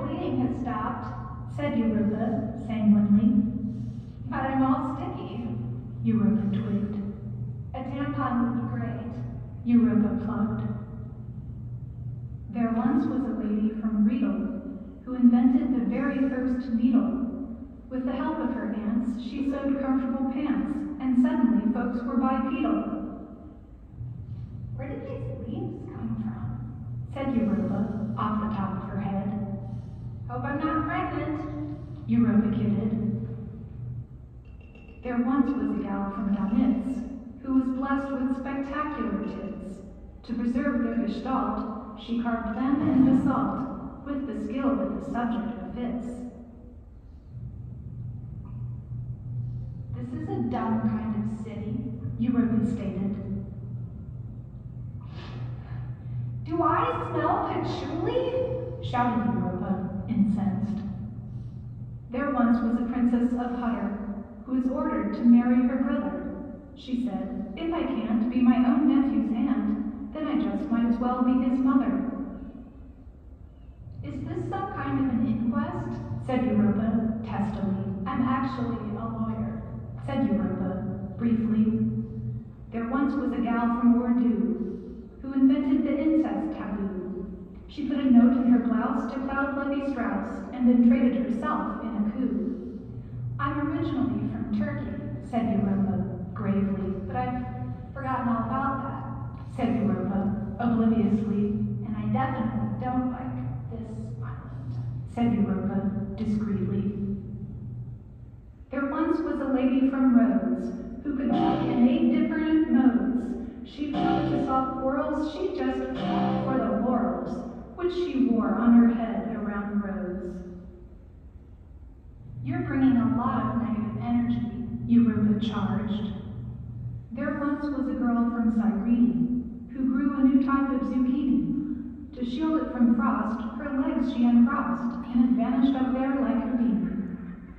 bleeding has stopped, said Europa sanguinely. But I'm all sticky, Europa twigged. A tampon would be great, Europa plugged. There once was a lady from Riedel who invented the very first needle. With the help of her aunts, she sewed comfortable pants, and suddenly folks were bipedal. Where did these leaves come from? Said Europa, off the top of her head. Hope I'm not pregnant, Europa kidded. There once was a gal from Danitz who was blessed with spectacular tits. To preserve their gestalt, she carved them in basalt, with the skill that the subject befits. This is a dumb kind of city, Europa stated. Do I smell patchouli? Shouted Europa, incensed. There once was a princess of Hutter who was ordered to marry her brother. She said, if I can't be my own nephew's aunt, then I just might as well be his mother. Is this some kind of an inquest? Said Europa, testily. I'm actually a lawyer, said Europa, briefly. There once was a gal from Bordeaux who invented the incest taboo. She put a note in her blouse to Cloud Levy Strauss and then traded herself in a coup. I'm originally from Turkey, said Europa, gravely. But I've forgotten all about that, said Europa, obliviously. And I definitely don't like this island, said Europa, discreetly. There once was a lady from Rhodes who could talk in 8 different modes. She chose to solve quarrels, she just fought for the laurels, which she wore on her head around Rhodes. You're bringing a lot of negative energy, Europa charged. There once was a girl from Cyrene who grew a new type of zucchini. To shield it from frost, her legs she uncrossed, and it vanished up there like a bean.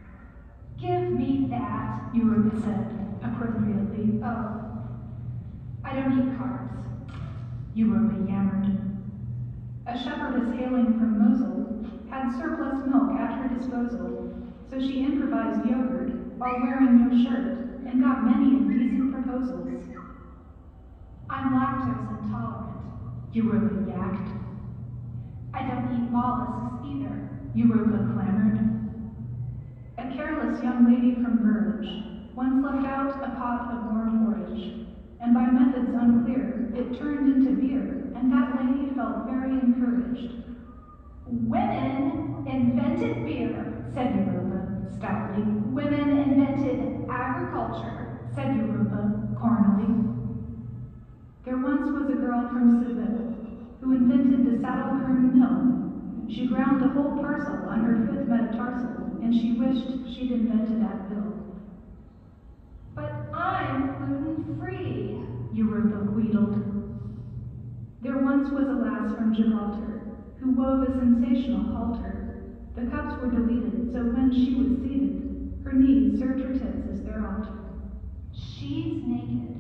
Give me that, Europa said, appropriately. Oh, I don't eat carbs, Europa yammered. A shepherdess hailing from Mosul had surplus milk at her disposal, so she improvised yogurt while wearing no shirt and got many indecent proposals. I'm lactose intolerant, Europa yacked. I don't eat mollusks either, Europa clamored. A careless young lady from Burge once left out a pot of warm porridge, and by methods unclear, it turned into beer, and that lady felt very encouraged. Women invented beer, said Europa, stoutly. Women invented agriculture, said Europa, cornily. There once was a girl from Seville who invented the saddle quern mill. She ground a whole parcel on her 5th metatarsal, and she wished she'd invented at will. But I'm gluten-free, Europa wheedled. There once was a lass from Gibraltar who wove a sensational halter. The cups were deleted, so when she was seated, her knees served her tits as their altar. She's naked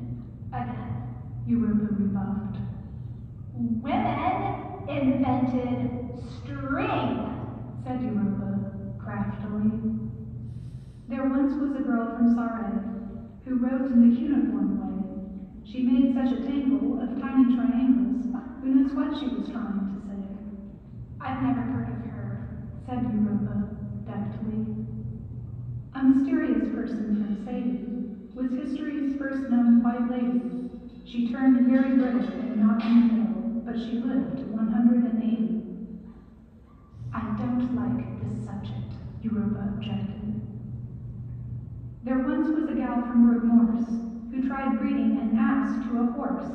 again, Europa rebuffed. Women invented string, said Europa, craftily. There once was a girl from Sarre who wrote in the cuneiform way. She made such a tangle of tiny triangles, who knows what she was trying to say. I've never heard of her, said Europa, deftly. A mysterious person from Sadie was history's first known white lady. She turned very brittle and not in the middle, but she lived to 180. I don't like this subject, Europa objected. There once was a gal from Brugmorse who tried breeding an ass to a horse.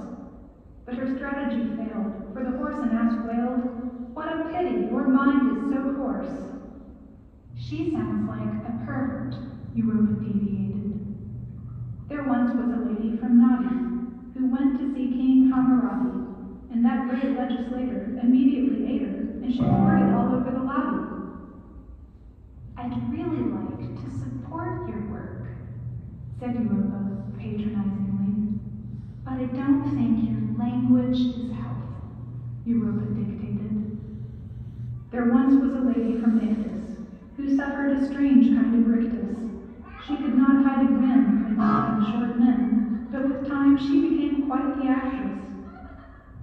But her strategy failed, for the horse and ass wailed, "What a pity, your mind is so coarse." She sounds like a pervert, Europa deviated. There once was a lady from Nadi who went to see King Hammurabi, and that great legislator immediately ate her, and she squirted all over the lobby. I'd really like to support your work, said Europa patronizingly. But I don't think your language is helpful, Europa dictated. There once was a lady from Athens who suffered a strange kind of rictus. She could not hide a grin when playing short men, but with time she became quite the actress.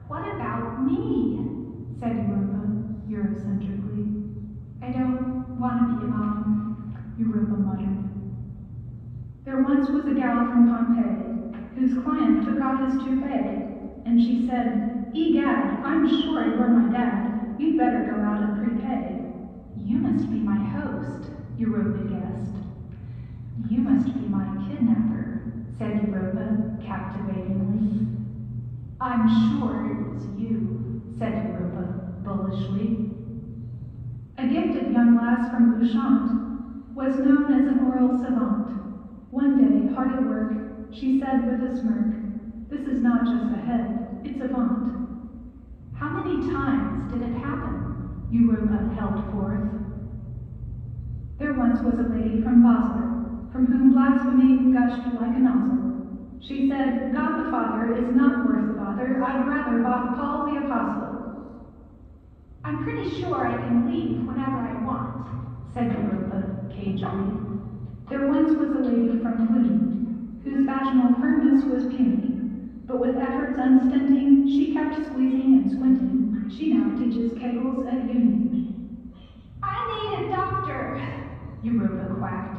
What about me? Said Europa, Eurocentrically. I don't want to be a mom, Europa muttered. There once was a gal from Pompeii whose client took off his toupee, and she said, "Egad, I'm sure you're my dad. You'd better go out and prepay." You must be my host, Europa guessed. You must be my kidnapper, said Europa captivatingly. I'm sure it was you, said Europa bullishly. A gifted young lass from Ushant was known as an oral savant. One day, hard at work, she said with a smirk, "This is not just a head, it's a vaunt." How many times did it happen? Europa held forth. There once was a lady from Basel, from whom blasphemy gushed like a nozzle. She said, "God the Father is not worth the bother, I'd rather both Paul the Apostle." I'm pretty sure I can leave whenever I want, said Europa cagily. There once was a lady from Cluny, whose vaginal firmness was puny, but with efforts unstinting, she kept squeezing and squinting. She now teaches kegels at uni. I need a doctor, Europa quacked.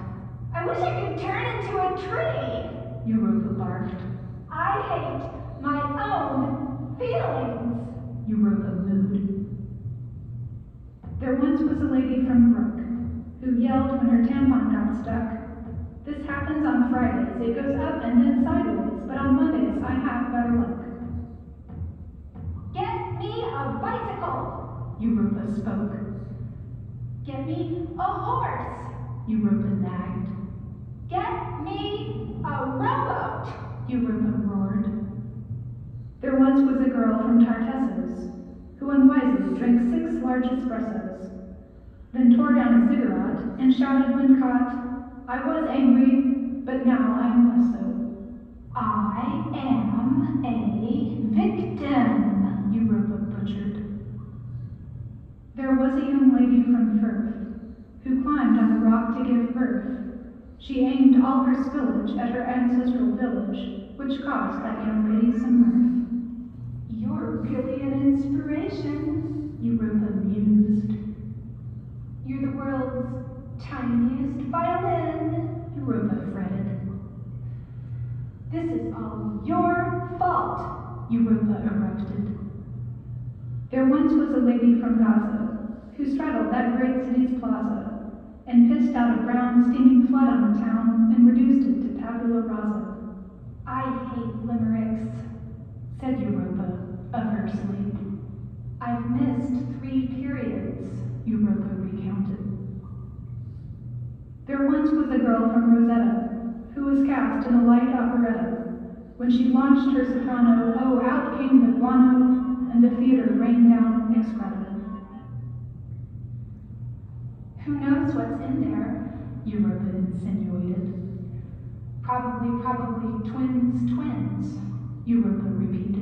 I wish I could turn into a tree, Europa barked. I hate my own feelings, Europa mooed. There once was a lady from Brooke who yelled when her tampon got stuck. This happens on Fridays. It goes up and then sideways, but on Mondays I have better luck. Get me a bicycle, Europa spoke. Get me a horse, Europa nagged. Get me a rowboat, Europa roared. There once was a girl from Tartessos who unwisely drank 6 large espressos, then tore down a cigarette and shouted when caught, "I was angry, but now I am less so." I am a victim, Europa butchered. There was a young lady from Firth who climbed on a rock to give birth. She aimed all her spillage at her ancestral village, which cost that young lady some mirth. You're really an inspiration, Europa mused. You're the world's tiniest violin, Europa fretted. This is all your fault, Europa erupted. There once was a lady from Gaza who straddled that great city's plaza and pissed out a brown steaming flood on the town and reduced it to tabula rasa. I hate limericks, said Europa aversely. I've missed 3 periods, Europa recounted. There once was a girl from Rosetta who was cast in a light operetta. When she launched her soprano, oh, out came the guano, and the theater rained down ex gratia. Who knows what's in there? Europa insinuated. Probably twins, Europa repeated.